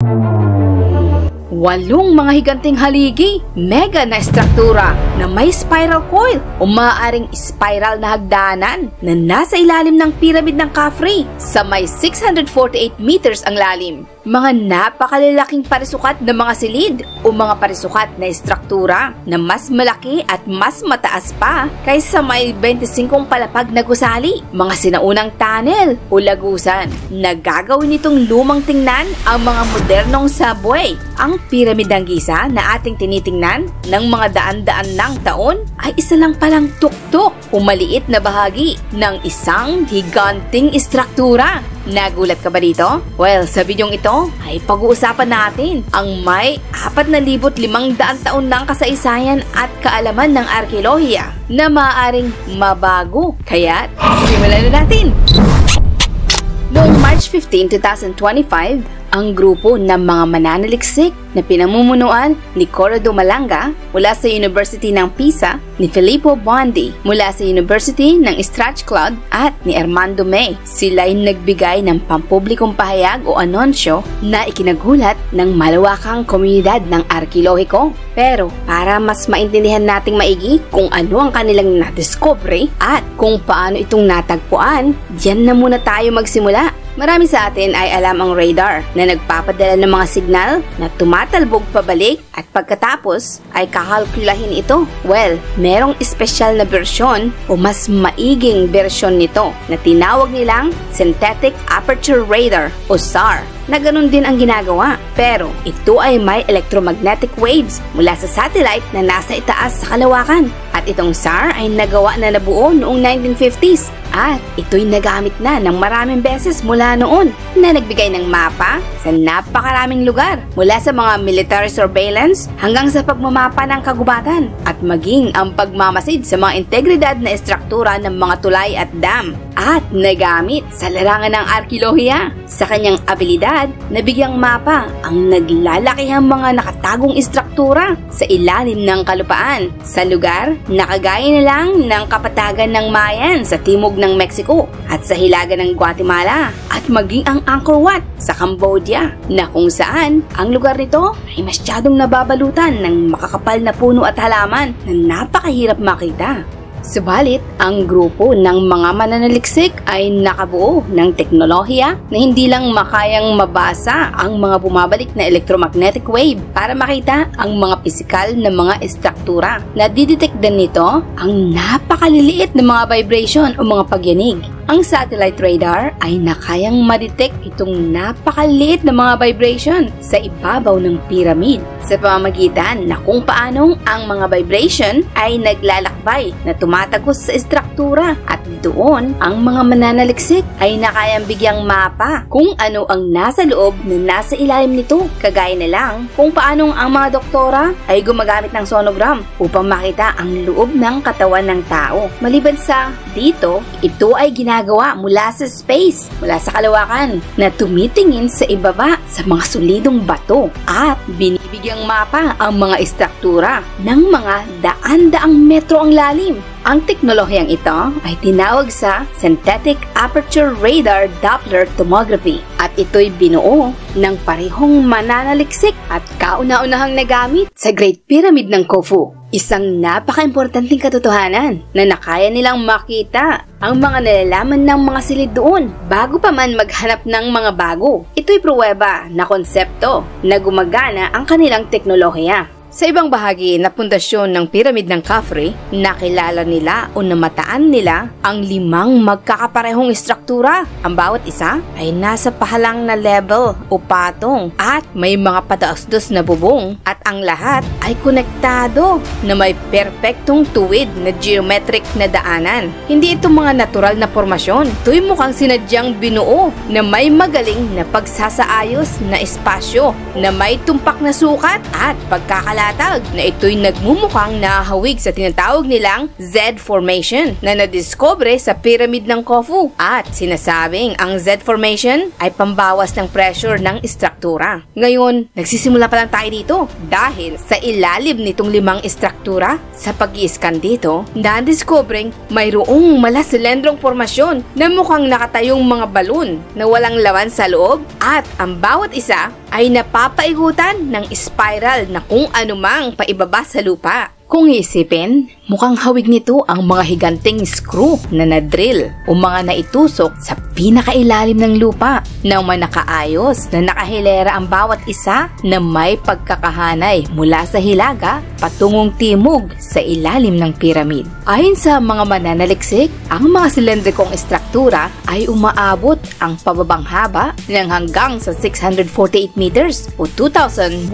8 mga higanting haligi, mega na estruktura na may spiral coil o maaaring spiral na hagdanan na nasa ilalim ng pyramid ng Khafre sa may 648 meters ang lalim. Mga napakalalaking parisukat na mga silid o mga parisukat na estruktura na mas malaki at mas mataas pa kaysa may 25 palapag na gusali, mga sinaunang tunnel o lagusan. Nagagawin itong lumang tingnan ang mga modernong subway. Ang Pyramid ng Giza na ating tinitingnan ng mga daan-daan ng taon ay isa lang palang tuktok o maliit na bahagi ng isang higanting estruktura. Nagulat ka ba dito? Well, sa bidyong ito ay pag-uusapan natin ang may 4,500 taon ng kasaysayan at kaalaman ng arkeolohiya na maaaring mabago. Kaya, simulan na natin! Noong March 15, 2025, ang grupo ng mga mananaliksik na pinamumunuan ni Corrado Malanga mula sa University ng Pisa, ni Filippo Bondi mula sa University ng Strathclyde at ni Armando May. Sila'y nagbigay ng pampublikong pahayag o anunsyo na ikinagulat ng malawakang komunidad ng arkeolohiko. Pero para mas maintindihan nating maigi kung ano ang kanilang nadiscovery at kung paano itong natagpuan, diyan na muna tayo magsimula. Marami sa atin ay alam ang radar na nagpapadala ng mga signal na tumatalbog pabalik at pagkatapos ay kakalkulahin ito. Well, merong espesyal na bersyon o mas maiging bersyon nito na tinawag nilang Synthetic Aperture Radar o SAR na ganun din ang ginagawa. Pero ito ay may electromagnetic waves mula sa satellite na nasa itaas sa kalawakan. At itong SAR ay nagawa na nabuo noong 1950s. At ito'y nagamit na ng maraming beses mula noon na nagbigay ng mapa sa napakaraming lugar mula sa mga military surveillance hanggang sa pagmamapa ng kagubatan at maging ang pagmamasid sa mga integridad na estruktura ng mga tulay at dam. At nagamit sa larangan ng arkeolohiya sa kanyang abilidad na bigyang mapa ang naglalakihang mga nakatagong estruktura sa ilalim ng kalupaan sa lugar na kagaya na lang ng kapatagan ng Mayan sa timog ng Mexico at sa hilaga ng Guatemala at maging ang Angkor Wat sa Cambodia na kung saan ang lugar nito ay masyadong nababalutan ng makakapal na puno at halaman na napakahirap makita. Subalit, ang grupo ng mga mananaliksik ay nakabuo ng teknolohiya na hindi lang makayang mabasa ang mga bumabalik na electromagnetic wave para makita ang mga pisikal na mga estruktura. Nadidetect din nito ang napakaliliit na mga vibration o mga pagyanig. Ang satellite radar ay nakayang madetect itong napakaliit na mga vibration sa ibabaw ng pyramid sa pamamagitan na kung paanong ang mga vibration ay naglalakbay na tumatagos sa estruktura at doon ang mga mananaliksik ay nakayang bigyang mapa kung ano ang nasa loob na nasa ilalim nito. Kagaya na lang kung paanong ang mga doktora ay gumagamit ng sonogram upang makita ang loob ng katawan ng tao. Maliban sa dito, ito ay ginagawa mula sa space, mula sa kalawakan na tumitingin sa ibaba sa mga solidong bato at binibigyang mapa ang mga estruktura ng mga daan-daang metro ang lalim. Ang teknolohiyang ito ay tinawag sa Synthetic Aperture Radar Doppler Tomography at ito'y binuo ng parehong mananaliksik at kauna-unahang nagamit sa Great Pyramid ng Khufu. Isang napaka-importanting katotohanan na nakaya nilang makita ang mga nalalaman ng mga silid doon bago pa man maghanap ng mga bago. Ito'y pruweba na konsepto na gumagana ang kanilang teknolohiya. Sa ibang bahagi na pundasyon ng Pyramid ng Khafre, nakilala nila o namataan nila ang 5 magkakaparehong estruktura. Ang bawat isa ay nasa pahalang na level o patong at may mga pataas-dos na bubong at ang lahat ay konektado na may perpektong tuwid na geometric na daanan. Hindi ito mga natural na formasyon. Ito'y mukhang sinadyang binuo na may magaling na pagsasaayos na espasyo na may tumpak na sukat at pagkakalatag na ito'y nagmumukhang nahahawig sa tinatawag nilang Z Formation na nadiscover sa Pyramid ng Khufu at sinasabing ang Z Formation ay pambawas ng pressure ng estruktura. Ngayon, nagsisimula pa lang tayo dito dahil sa ilalim nitong 5 estruktura sa pag-i-scan dito, na-discovering mayroong malasilendrong formasyon na mukhang nakatayong mga balon na walang laman sa loob at ang bawat isa ay napapaikutan ng spiral na kung anumang paibaba sa lupa. Kung iisipin, mukhang hawig nito ang mga higanting screw na nadrill o mga naitusok sa pinakailalim ng lupa nang manakaayos na nakahilera ang bawat isa na may pagkakahanay mula sa hilaga patungong timog sa ilalim ng piramid. Ayon sa mga mananaliksik, ang mga silindrikong estruktura ay umaabot ang pababang haba ng hanggang sa 648 meters o 2,126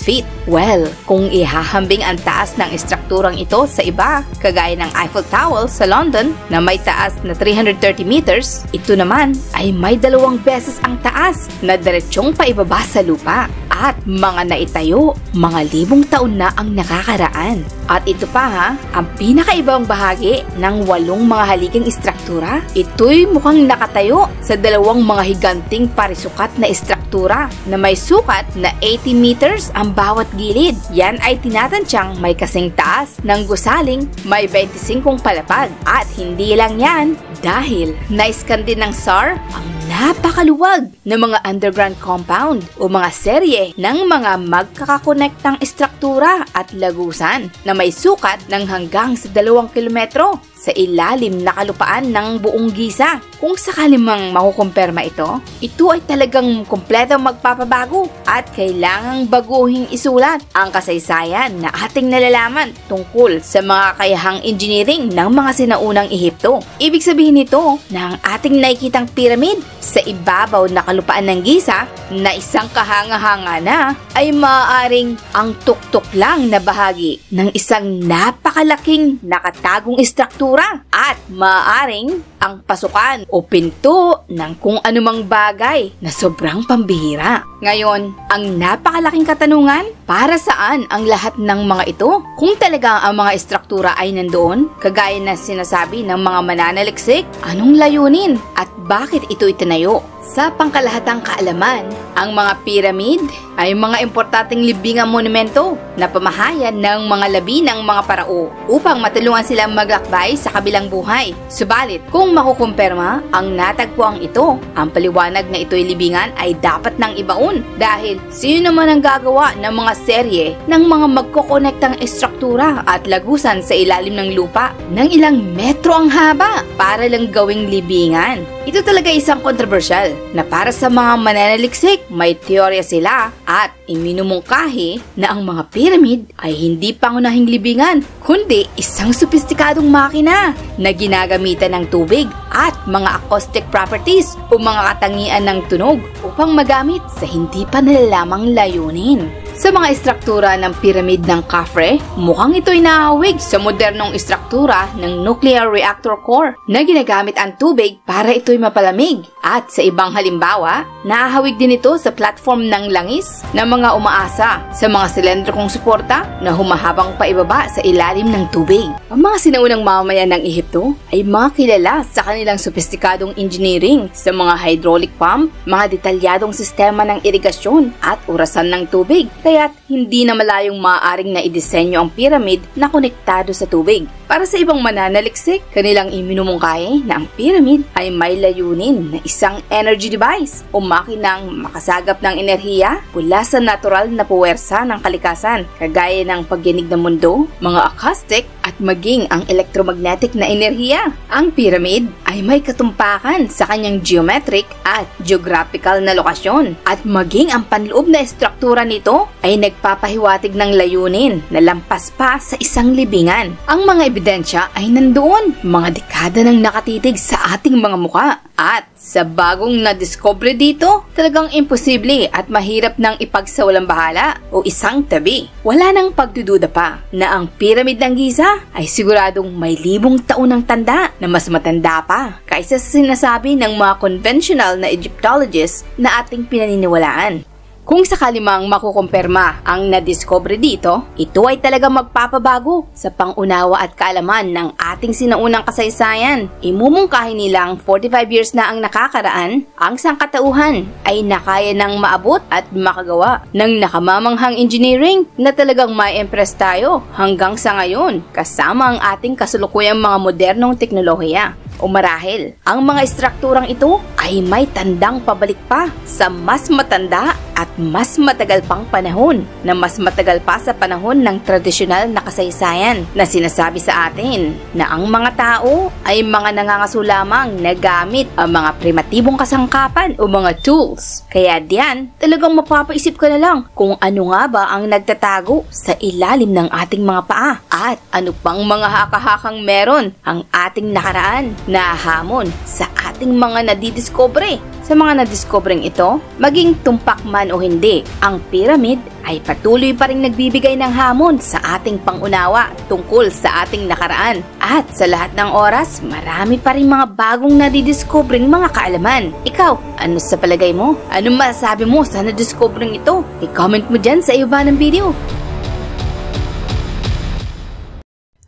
feet. Well, kung ihahambing ang taas ng estrukturang ito sa iba, kagaya ng Eiffel Tower sa London na may taas na 330 meters, ito naman ay may 2 beses ang taas na diretsyong paibaba sa lupa. At mga naitayo, mga libong taon na ang nakakaraan. At ito pa ha, ang pinakaibang bahagi ng 8 mga haligang estruktura, ito'y mukhang nakatayo sa 2 mga higanting parisukat na estruktura na may sukat na 80 meters ang bawat gilid. Yan ay tinatansyang may kasing taas ng gusaling may 25 palapag. At hindi lang yan, dahil naiskan din ng SAR ang napakaluwag na mga underground compound o mga serye ng mga magkakakonektang estruktura at lagusan na may sukat ng hanggang sa 2 kilometro sa ilalim na kalupaan ng buong Giza. Kung sakali mang makukumpirma ito, ito ay talagang kompletong magpapabago at kailangang baguhing isulat ang kasaysayan na ating nalalaman tungkol sa mga kayahang engineering ng mga sinaunang Ehipto. Ibig sabihin nito na ang ating nakikitang piramid sa ibabaw na kalupaan ng Giza na isang kahanga-hanga na ay maaaring ang tuktok lang na bahagi ng isang napakalaking nakatagong estruktura at maaaring ang pasukan o pinto ng kung anumang bagay na sobrang pambihira. Ngayon, ang napakalaking katanungan, para saan ang lahat ng mga ito? Kung talaga ang mga estruktura ay nandoon, kagaya na sinasabi ng mga mananaliksik, anong layunin at bakit ito itinayo? Sa pangkalahatang kaalaman, ang mga piramid ay mga importanteng libingang monumento na pamahayan ng mga labi ng mga parao upang matulungan silang maglakbay sa kabilang buhay. Subalit, kung makukumpirma ang natagpuang ito, ang paliwanag na ito'y libingan ay dapat nang ibaon dahil sino naman ang gagawa ng mga serye ng mga magkokonektang estruktura at lagusan sa ilalim ng lupa ng ilang metro ang haba para lang gawing libingan. Ito talaga isang kontrobersyal na para sa mga mananaliksik, may teorya sila at iminumungkahi na ang mga piramid ay hindi pangunahing libingan kundi isang sopistikadong makina na ginagamitan ng tubig at mga acoustic properties o mga katangian ng tunog upang magamit sa hindi pa nalalamang layunin. Sa mga estruktura ng piramid ng Khafre, mukhang ito'y nahawig sa modernong estruktura ng nuclear reactor core na ginagamit ang tubig para ito'y mapalamig. At sa ibang halimbawa, nahahawig din ito sa platform ng langis na mga umaasa sa mga silindrikong suporta na humahabang paibaba sa ilalim ng tubig. Ang mga sinaunang mamamayan ng Ehipto ay mga kilala sa kanilang sopistikadong engineering sa mga hydraulic pump, mga detalyadong sistema ng irigasyon at orasan ng tubig. Kaya't hindi na malayong maaaring na idisenyo ang piramid na konektado sa tubig. Para sa ibang mananaliksik, kanilang iminumungkahi na ang piramid ay may layunin na isang energy device o makinang makasagap ng enerhiya mula sa natural na puwersa ng kalikasan, kagaya ng pagyanig ng mundo, mga acoustic at maging ang electromagnetic na enerhiya. Ang piramid ay may katumpakan sa kanyang geometric at geographical na lokasyon at maging ang panloob na estruktura nito ay nagpapahiwatig ng layunin na lampas pa sa isang libingan. Ang mga ebidensya ay nandoon, mga dekada nang nakatitig sa ating mga muka. At sa bagong na-discover dito, talagang imposible at mahirap nang ipagsawalang bahala o isang tabi. Wala nang pagdududa pa na ang piramid ng Giza ay siguradong may libong taon ng tanda na mas matanda pa kaysa sa sinasabi ng mga conventional na Egyptologists na ating pinaniniwalaan. Kung sakali mang makukumpirma ang nadiscover dito, ito ay talagang magpapabago sa pangunawa at kaalaman ng ating sinaunang kasaysayan. Imumungkahi nilang 45 years na ang nakakaraan, ang sangkatauhan ay nakaya ng maabot at makagawa ng nakamamanghang engineering na talagang ma-impress tayo hanggang sa ngayon kasama ang ating kasulukuyang mga modernong teknolohiya. O marahil, ang mga estrukturang ito ay ay may tandang pabalik pa sa mas matanda at mas matagal pang panahon na mas matagal pa sa panahon ng tradisyonal na kasaysayan na sinasabi sa atin na ang mga tao ay mga nangangaso lamang na gamit ang mga primatibong kasangkapan o mga tools. Kaya diyan, talagang mapapaisip ka na lang kung ano nga ba ang nagtatago sa ilalim ng ating mga paa at ano pang mga haka-hakang meron ang ating nakaraan na hamon sa ating mga nadidiscovery. Sa mga nadiskobring ito, maging tumpak man o hindi, ang pyramid ay patuloy pa rin nagbibigay ng hamon sa ating pangunawa tungkol sa ating nakaraan. At sa lahat ng oras, marami pa rin mga bagong nadidiskobring mga kaalaman. Ikaw, ano sa palagay mo? Anong masasabi mo sa nadiskobring ito? I-comment mo dyan sa iba ng video.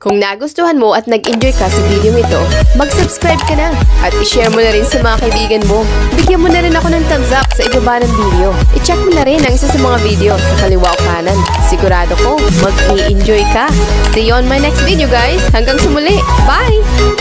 Kung nagustuhan mo at nag-enjoy ka sa video ito, mag-subscribe ka na at i-share mo na rin sa mga kaibigan mo. Bigyan mo na rin ako ng thumbs up sa ibaba ng video. I-check mo na rin ang isa sa mga video sa kaliwa o kanan. Sigurado ko, mag-i-enjoy ka. See you on my next video guys. Hanggang sa muli. Bye!